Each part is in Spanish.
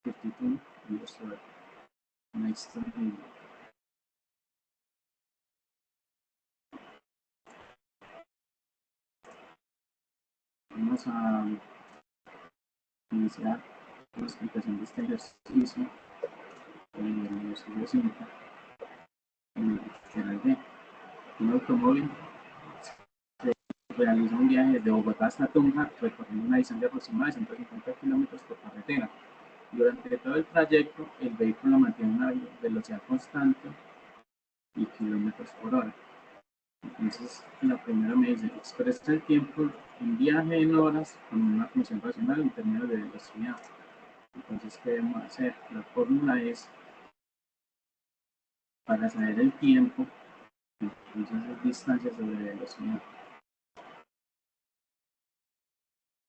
subtítulo y esto ahí está. Vamos a iniciar la explicación de este ejercicio. El ejercicio 5. Un automóvil realiza un viaje de Bogotá hasta Tunja recorriendo una distancia aproximada de 150 kilómetros por carretera. Durante todo el trayecto, el vehículo mantiene una velocidad constante y kilómetros por hora. Entonces, la primera me dice, expresa el tiempo en viaje en horas con una función racional en términos de velocidad. Entonces, ¿qué debemos hacer? La fórmula es, para saber el tiempo, entonces es distancia sobre velocidad.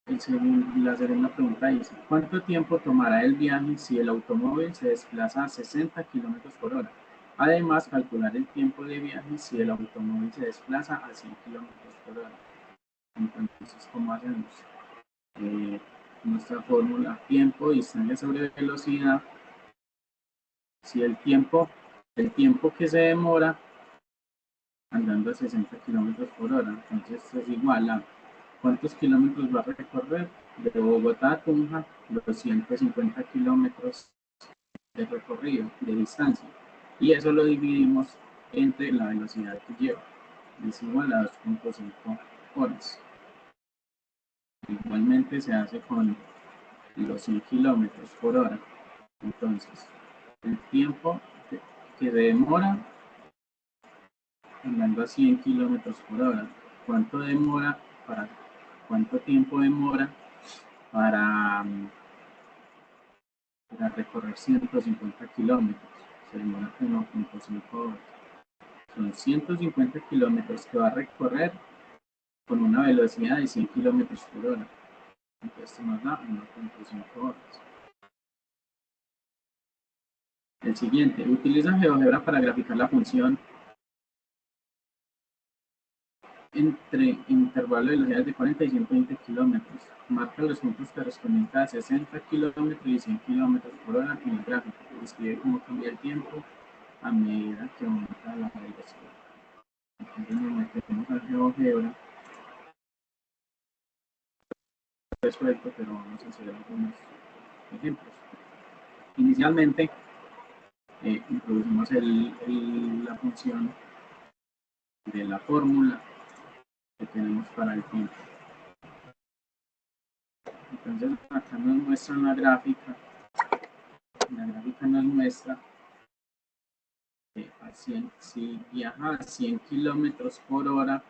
La segunda pregunta dice, ¿cuánto tiempo tomará el viaje si el automóvil se desplaza a 60 km por hora? Además, calcular el tiempo de viaje si el automóvil se desplaza a 100 km por hora. Entonces, ¿cómo hacemos? Nuestra fórmula, tiempo, distancia sobre velocidad. Si el tiempo que se demora andando a 60 km por hora, entonces es igual a ¿cuántos kilómetros va a recorrer? De Bogotá a Tunja, los 150 kilómetros de recorrido, de distancia. Y eso lo dividimos entre la velocidad que lleva. Es igual a 2.5 horas. Igualmente se hace con los 100 kilómetros por hora. Entonces, el tiempo que se demora andando a 100 kilómetros por hora. ¿Cuánto tiempo demora para recorrer 150 kilómetros? Se demora 1.5 horas. Son 150 kilómetros que va a recorrer con una velocidad de 100 kilómetros por hora. Entonces nos da 1.5 horas. El siguiente, utiliza GeoGebra para graficar la función entre intervalo de velocidades de 40 y 120 kilómetros. Marca los puntos correspondientes a 60 kilómetros y 100 kilómetros por hora en el gráfico. Describe cómo cambia el tiempo a medida que aumenta la velocidad. Entonces nos metemos a GeoGebra. Resuelto, pero vamos a hacer algunos ejemplos. Inicialmente, introducimos la función de la fórmula que tenemos para el tiempo. Entonces acá nos muestra una gráfica. La gráfica nos muestra que si viaja a 100 kilómetros por hora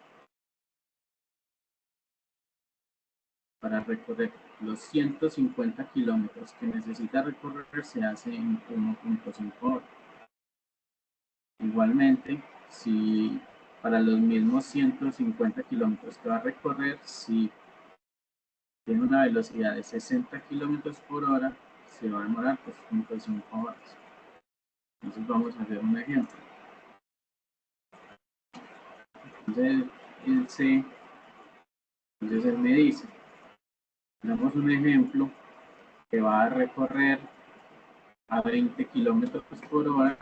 para recorrer los 150 kilómetros que necesita recorrer, se hace en 1.5 horas. Igualmente, si para los mismos 150 kilómetros que va a recorrer, si tiene una velocidad de 60 kilómetros por hora, se va a demorar 2.5 horas. Entonces vamos a hacer un ejemplo. Entonces él me dice, tenemos un ejemplo que va a recorrer a 20 kilómetros por hora.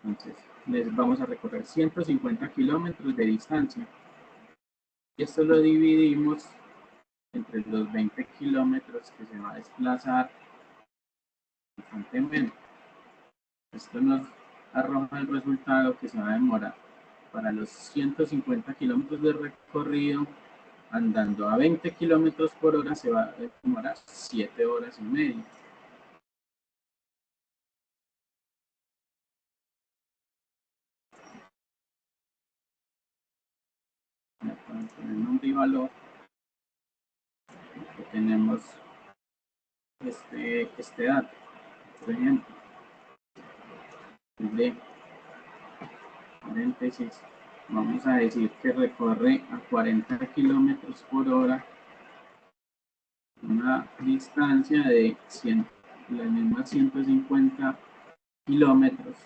Entonces les vamos a recorrer 150 kilómetros de distancia. Y esto lo dividimos entre los 20 kilómetros que se va a desplazar constantemente. Esto nos arroja el resultado que se va a demorar para los 150 kilómetros de recorrido andando a 20 kilómetros por hora, se va a demorar 7 horas y media. Para poner nombre y valor, tenemos este dato. Por ejemplo, de paréntesis, vamos a decir que recorre a 40 kilómetros por hora una distancia de las mismas 150 kilómetros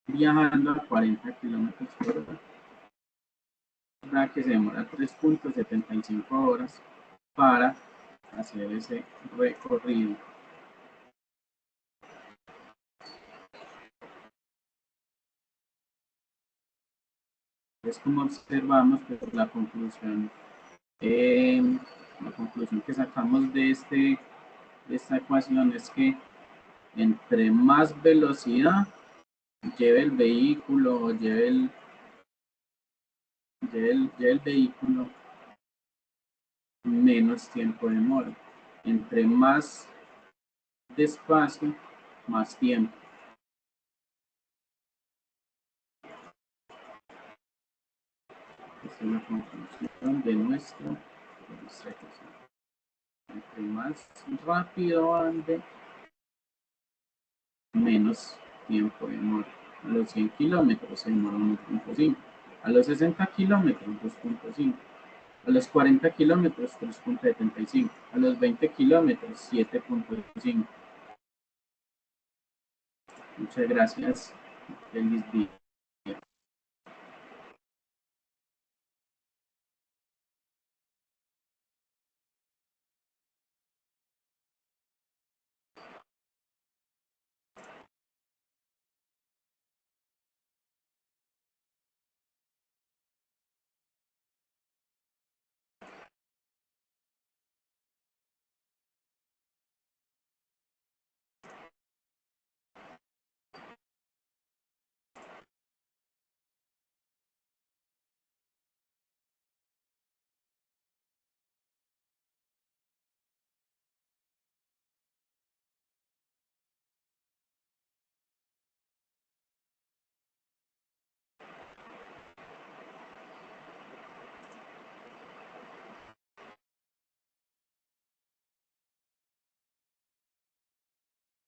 viajando a 40 kilómetros por hora. da que se demora 3.75 horas para hacer ese recorrido. Es como observamos, pues, la conclusión que sacamos de esta ecuación es que entre más velocidad lleve el vehículo, lleve el vehículo, menos tiempo demora. Entre más despacio, más tiempo. Esta es la conclusión de nuestra ecuación. Entre más rápido ande, menos tiempo demora. A los 100 kilómetros se demora 1.5. A los 60 kilómetros, 2.5. A los 40 kilómetros, 3.75. A los 20 kilómetros, 7.5. Muchas gracias. Feliz día.